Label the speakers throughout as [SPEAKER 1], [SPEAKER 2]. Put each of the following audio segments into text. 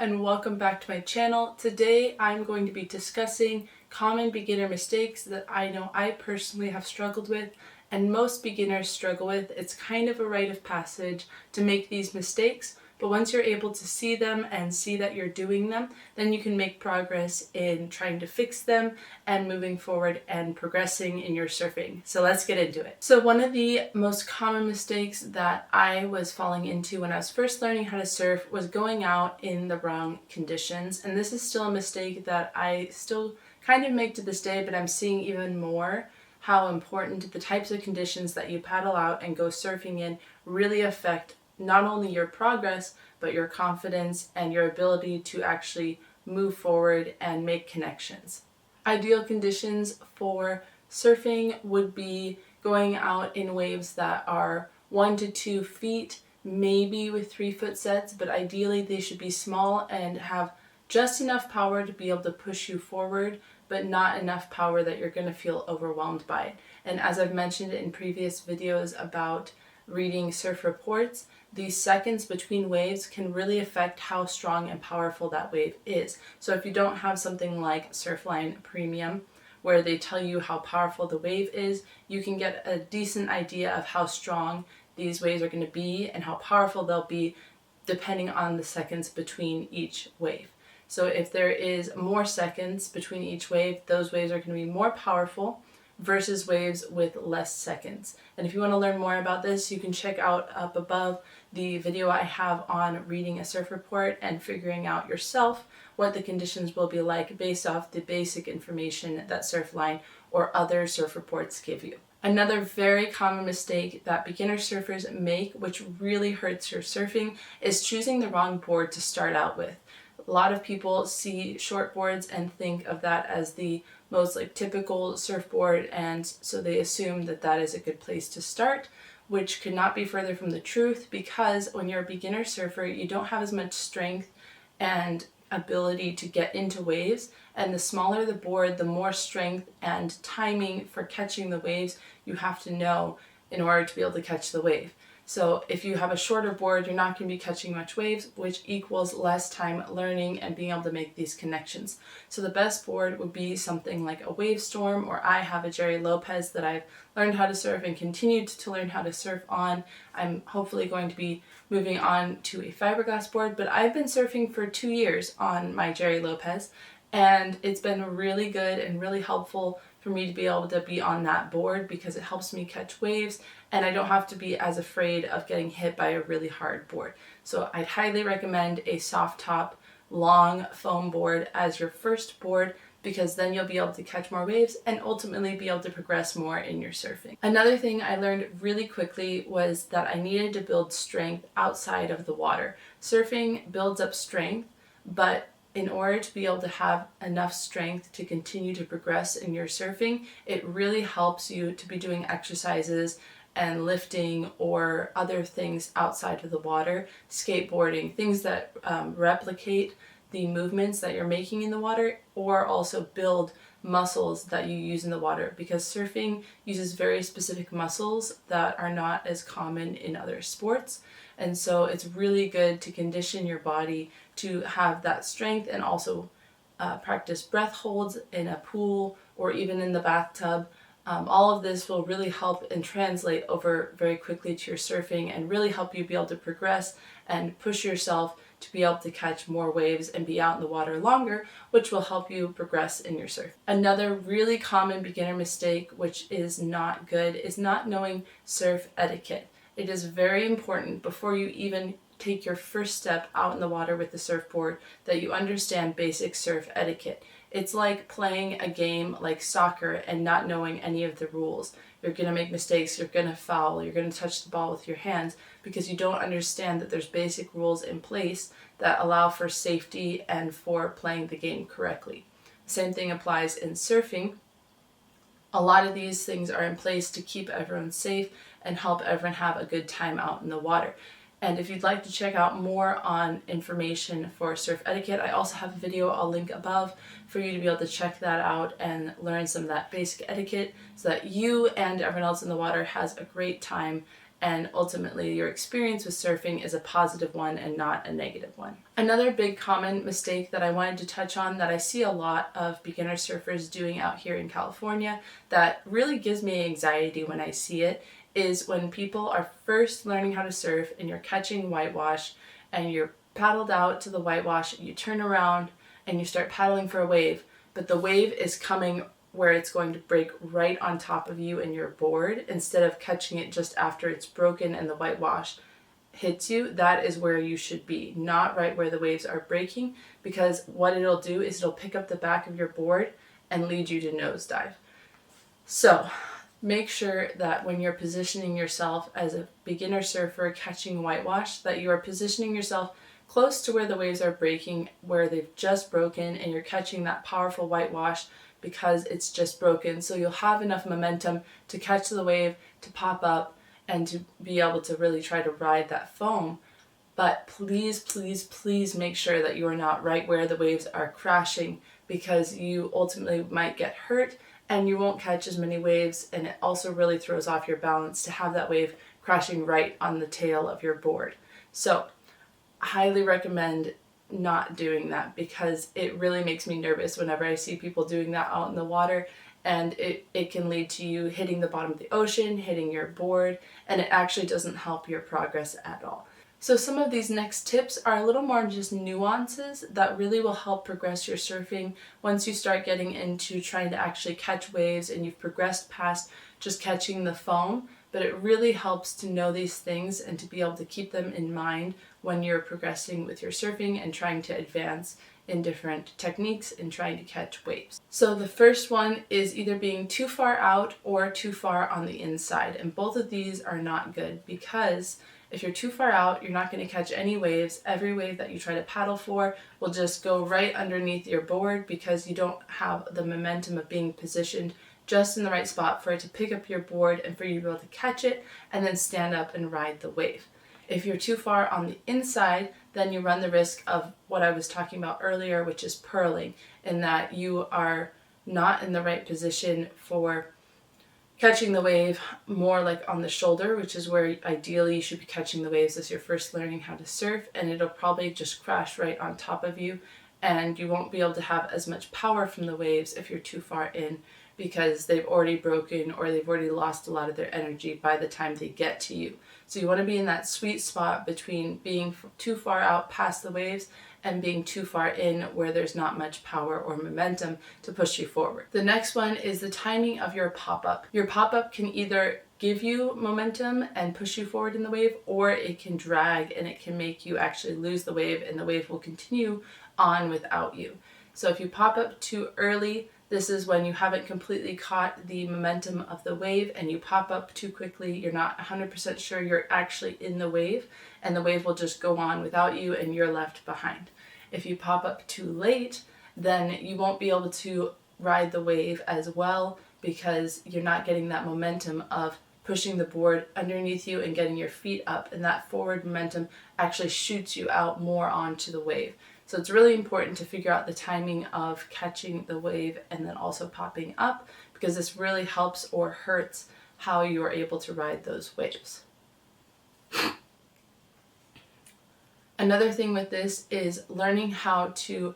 [SPEAKER 1] and welcome back to my channel. Today I'm going to be discussing common beginner mistakes that I know I personally have struggled with and most beginners struggle with. It's kind of a rite of passage to make these mistakes, but once you're able to see them and see that you're doing them, then you can make progress in trying to fix them and moving forward and progressing in your surfing. So let's get into it. So one of the most common mistakes that I was falling into when I was first learning how to surf was going out in the wrong conditions. And this is still a mistake that I still kind of make to this day, but I'm seeing even more how important the types of conditions that you paddle out and go surfing in really affect not only your progress, but your confidence and your ability to actually move forward and make connections. Ideal conditions for surfing would be going out in waves that are 1 to 2 feet, maybe with 3-foot sets, but ideally they should be small and have just enough power to be able to push you forward, but not enough power that you're going to feel overwhelmed by it. And as I've mentioned in previous videos about reading surf reports, these seconds between waves can really affect how strong and powerful that wave is. So if you don't have something like Surfline Premium, where they tell you how powerful the wave is, you can get a decent idea of how strong these waves are going to be and how powerful they'll be depending on the seconds between each wave. So if there is more seconds between each wave, those waves are going to be more powerful versus waves with less seconds. And if you want to learn more about this, you can check out up above the video I have on reading a surf report and figuring out yourself what the conditions will be like based off the basic information that Surfline or other surf reports give you. Another very common mistake that beginner surfers make, which really hurts your surfing, is choosing the wrong board to start out with. A lot of people see short boards and think of that as the most typical surfboard, and so they assume that that is a good place to start, which could not be further from the truth, because when you're a beginner surfer, you don't have as much strength and ability to get into waves, and the smaller the board, the more strength and timing for catching the waves you have to know in order to be able to catch the wave. So if you have a shorter board, you're not going to be catching much waves, which equals less time learning and being able to make these connections. So the best board would be something like a Wave Storm, or I have a Jerry Lopez that I've learned how to surf and continued to learn how to surf on. I'm hopefully going to be moving on to a fiberglass board, but I've been surfing for 2 years on my Jerry Lopez, and it's been really good and really helpful for me to be able to be on that board because it helps me catch waves and I don't have to be as afraid of getting hit by a really hard board. So I'd highly recommend a soft top, long foam board as your first board, because then you'll be able to catch more waves and ultimately be able to progress more in your surfing. Another thing I learned really quickly was that I needed to build strength outside of the water. Surfing builds up strength, but in order to be able to have enough strength to continue to progress in your surfing, it really helps you to be doing exercises and lifting or other things outside of the water, skateboarding, things that replicate the movements that you're making in the water, or also build muscles that you use in the water, because surfing uses very specific muscles that are not as common in other sports. And so it's really good to condition your body to have that strength and also practice breath holds in a pool or even in the bathtub. All of this will really help and translate over very quickly to your surfing and really help you be able to progress and push yourself to be able to catch more waves and be out in the water longer, which will help you progress in your surf. Another really common beginner mistake, which is not good, is not knowing surf etiquette. It is very important before you even take your first step out in the water with the surfboard that you understand basic surf etiquette. It's like playing a game like soccer and not knowing any of the rules. You're going to make mistakes, you're going to foul, you're going to touch the ball with your hands because you don't understand that there's basic rules in place that allow for safety and for playing the game correctly. The same thing applies in surfing. A lot of these things are in place to keep everyone safe and help everyone have a good time out in the water. And if you'd like to check out more on information for surf etiquette, I also have a video I'll link above for you to be able to check that out and learn some of that basic etiquette so that you and everyone else in the water has a great time and ultimately your experience with surfing is a positive one and not a negative one. Another big common mistake that I wanted to touch on that I see a lot of beginner surfers doing out here in California that really gives me anxiety when I see it is when people are first learning how to surf and you're catching whitewash and you're paddled out to the whitewash, you turn around and you start paddling for a wave, but the wave is coming where it's going to break right on top of you and your board instead of catching it just after it's broken and the whitewash hits you. That is where you should be, not right where the waves are breaking, because what it'll do is it'll pick up the back of your board and lead you to nosedive. So make sure that when you're positioning yourself as a beginner surfer catching whitewash, that you are positioning yourself close to where the waves are breaking, where they've just broken, and you're catching that powerful whitewash because it's just broken. So you'll have enough momentum to catch the wave, to pop up, and to be able to really try to ride that foam. But please, please, please make sure that you are not right where the waves are crashing, because you ultimately might get hurt and you won't catch as many waves, and it also really throws off your balance to have that wave crashing right on the tail of your board. So I highly recommend not doing that, because it really makes me nervous whenever I see people doing that out in the water, and it can lead to you hitting the bottom of the ocean, hitting your board, and it actually doesn't help your progress at all. So some of these next tips are a little more just nuances that really will help progress your surfing once you start getting into trying to actually catch waves and you've progressed past just catching the foam. But it really helps to know these things and to be able to keep them in mind when you're progressing with your surfing and trying to advance in different techniques and trying to catch waves. So the first one is either being too far out or too far on the inside. And both of these are not good, because if you're too far out, you're not going to catch any waves. Every wave that you try to paddle for will just go right underneath your board, because you don't have the momentum of being positioned just in the right spot for it to pick up your board and for you to be able to catch it and then stand up and ride the wave. If you're too far on the inside, then you run the risk of what I was talking about earlier, which is purling, in that you are not in the right position for catching the wave, more like on the shoulder, which is where ideally you should be catching the waves as you're first learning how to surf, and it'll probably just crash right on top of you, and you won't be able to have as much power from the waves if you're too far in, because they've already broken or they've already lost a lot of their energy by the time they get to you. So you want to be in that sweet spot between being too far out past the waves and being too far in where there's not much power or momentum to push you forward. The next one is the timing of your pop-up. Your pop-up can either give you momentum and push you forward in the wave, or it can drag and it can make you actually lose the wave, and the wave will continue on without you. So if you pop up too early, this is when you haven't completely caught the momentum of the wave and you pop up too quickly. You're not 100% sure you're actually in the wave, and the wave will just go on without you and you're left behind. If you pop up too late, then you won't be able to ride the wave as well, because you're not getting that momentum of pushing the board underneath you and getting your feet up, and that forward momentum actually shoots you out more onto the wave. So it's really important to figure out the timing of catching the wave and then also popping up, because this really helps or hurts how you are able to ride those waves. Another thing with this is learning how to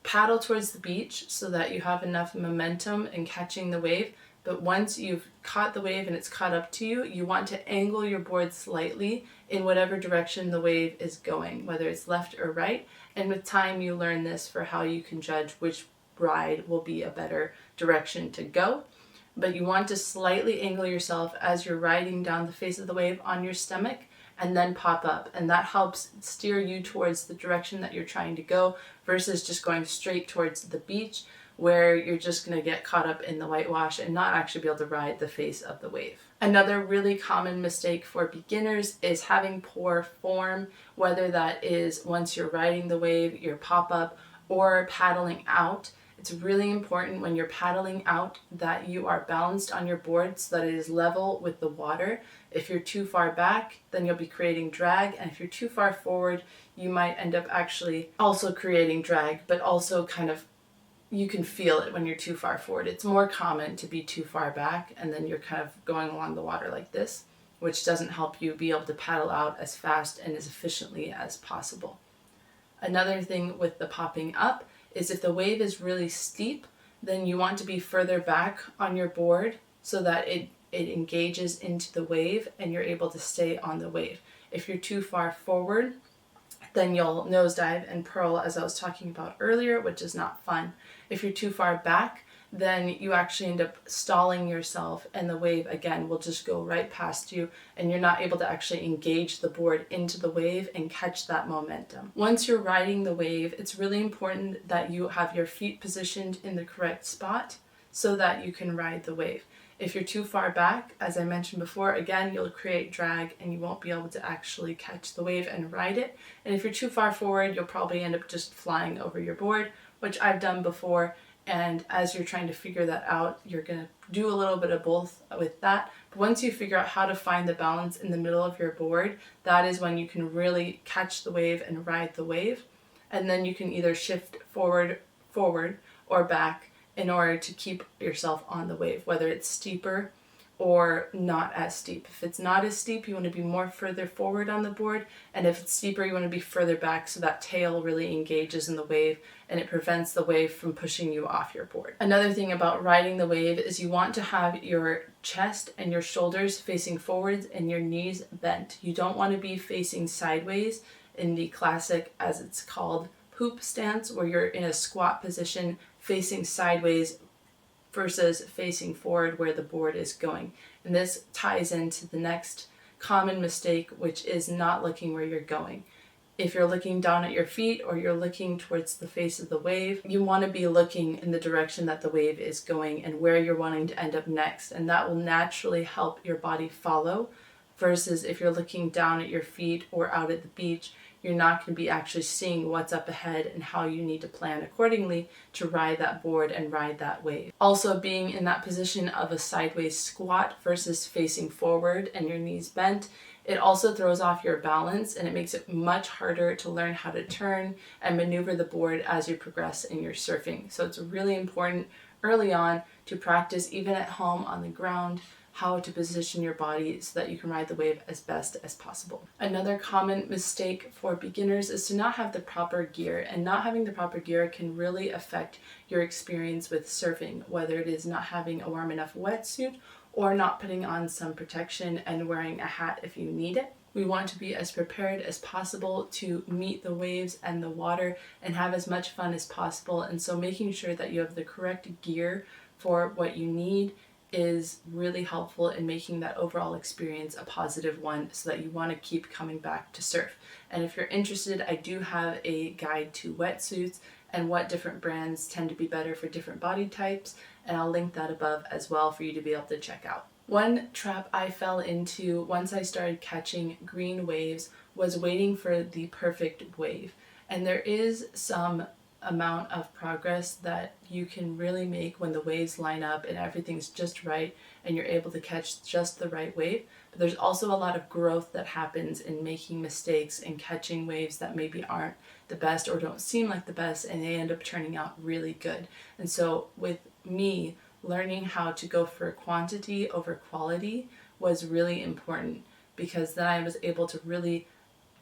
[SPEAKER 1] paddle towards the beach so that you have enough momentum in catching the wave. But once you've caught the wave and it's caught up to you, you want to angle your board slightly in whatever direction the wave is going, whether it's left or right. And with time, you learn this for how you can judge which ride will be a better direction to go. But you want to slightly angle yourself as you're riding down the face of the wave on your stomach, and then pop up. And that helps steer you towards the direction that you're trying to go, versus just going straight towards the beach, where you're just going to get caught up in the whitewash and not actually be able to ride the face of the wave. Another really common mistake for beginners is having poor form, whether that is once you're riding the wave, your pop-up, or paddling out. It's really important when you're paddling out that you are balanced on your board so that it is level with the water. If you're too far back, then you'll be creating drag, and if you're too far forward, you might end up actually also creating drag, but also kind of you can feel it when you're too far forward. It's more common to be too far back and then you're kind of going along the water like this. which doesn't help you be able to paddle out as fast and as efficiently as possible. Another thing with the popping up is if the wave is really steep, then you want to be further back on your board so that it engages into the wave and you're able to stay on the wave. If you're too far forward, then you'll nosedive and pearl, as I was talking about earlier, which is not fun. If you're too far back, then you actually end up stalling yourself and the wave again will just go right past you and you're not able to actually engage the board into the wave and catch that momentum. Once you're riding the wave, it's really important that you have your feet positioned in the correct spot so that you can ride the wave. If you're too far back, as I mentioned before, again, you'll create drag and you won't be able to actually catch the wave and ride it. And if you're too far forward, you'll probably end up just flying over your board, which I've done before. And as you're trying to figure that out, you're going to do a little bit of both with that. But once you figure out how to find the balance in the middle of your board, that is when you can really catch the wave and ride the wave. And then you can either shift forward, or back in order to keep yourself on the wave, whether it's steeper or not as steep. If it's not as steep, you want to be more further forward on the board, and if it's steeper, you want to be further back so that tail really engages in the wave and it prevents the wave from pushing you off your board. Another thing about riding the wave is you want to have your chest and your shoulders facing forwards and your knees bent. You don't want to be facing sideways in the classic, as it's called, hoop stance, where you're in a squat position facing sideways versus facing forward where the board is going. And this ties into the next common mistake, which is not looking where you're going. If you're looking down at your feet or you're looking towards the face of the wave, you want to be looking in the direction that the wave is going and where you're wanting to end up next. And that will naturally help your body follow, versus if you're looking down at your feet or out at the beach, you're not going to be actually seeing what's up ahead and how you need to plan accordingly to ride that board and ride that wave. Also, being in that position of a sideways squat versus facing forward and your knees bent, it also throws off your balance and it makes it much harder to learn how to turn and maneuver the board as you progress in your surfing. So it's really important early on to practice, even at home on the ground, how to position your body so that you can ride the wave as best as possible. Another common mistake for beginners is to not have the proper gear, and not having the proper gear can really affect your experience with surfing, whether it is not having a warm enough wetsuit or not putting on some protection and wearing a hat if you need it. We want to be as prepared as possible to meet the waves and the water and have as much fun as possible, and so making sure that you have the correct gear for what you need is really helpful in making that overall experience a positive one so that you want to keep coming back to surf. And if you're interested, I do have a guide to wetsuits and what different brands tend to be better for different body types, and I'll link that above as well for you to be able to check out. One trap I fell into once I started catching green waves was waiting for the perfect wave. And there is some amount of progress that you can really make when the waves line up and everything's just right and you're able to catch just the right wave. But there's also a lot of growth that happens in making mistakes and catching waves that maybe aren't the best or don't seem like the best, and they end up turning out really good. And so with me, learning how to go for quantity over quality was really important, because then I was able to really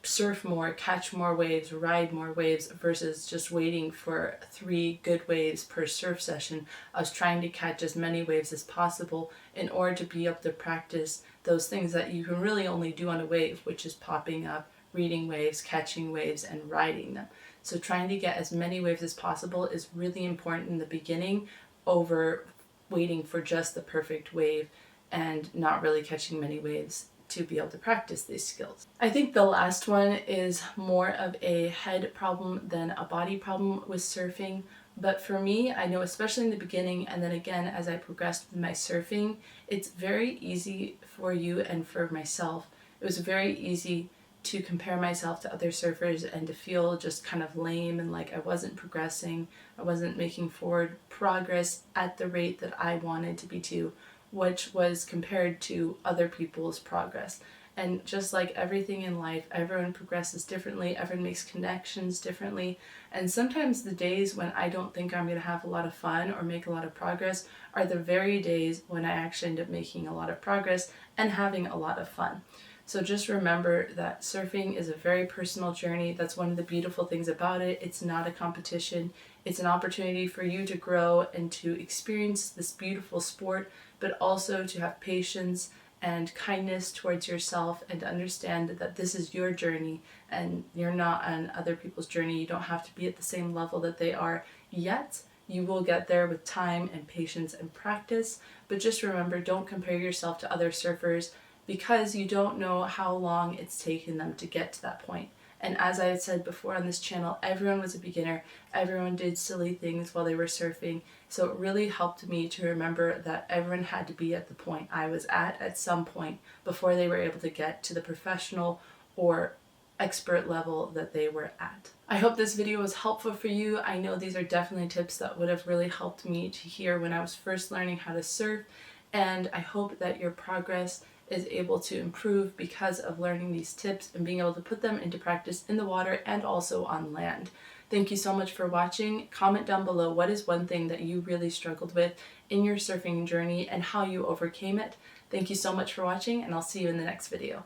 [SPEAKER 1] surf more, catch more waves, ride more waves, versus just waiting for 3 good waves per surf session. I was trying to catch as many waves as possible in order to be able to practice those things that you can really only do on a wave, which is popping up, reading waves, catching waves, and riding them. So trying to get as many waves as possible is really important in the beginning, over waiting for just the perfect wave and not really catching many waves to be able to practice these skills. I think the last one is more of a head problem than a body problem with surfing. But for me, I know especially in the beginning, and then again as I progressed with my surfing, it's very easy for you and for myself. It was very easy to compare myself to other surfers and to feel just kind of lame and like I wasn't progressing, I wasn't making forward progress at the rate that I wanted to be to, which was compared to other people's progress. And just like everything in life, everyone progresses differently, everyone makes connections differently. And sometimes the days when I don't think I'm going to have a lot of fun or make a lot of progress are the very days when I actually end up making a lot of progress and having a lot of fun. So just remember that surfing is a very personal journey. That's one of the beautiful things about it. It's not a competition. It's an opportunity for you to grow and to experience this beautiful sport, but also to have patience and kindness towards yourself and to understand that this is your journey and you're not on other people's journey. You don't have to be at the same level that they are yet. You will get there with time and patience and practice, but just remember, don't compare yourself to other surfers because you don't know how long it's taken them to get to that point. And as I had said before on this channel, everyone was a beginner. Everyone did silly things while they were surfing. So it really helped me to remember that everyone had to be at the point I was at some point before they were able to get to the professional or expert level that they were at. I hope this video was helpful for you. I know these are definitely tips that would have really helped me to hear when I was first learning how to surf, and I hope that your progress is able to improve because of learning these tips and being able to put them into practice in the water and also on land. Thank you so much for watching. Comment down below what is one thing that you really struggled with in your surfing journey and how you overcame it. Thank you so much for watching, and I'll see you in the next video.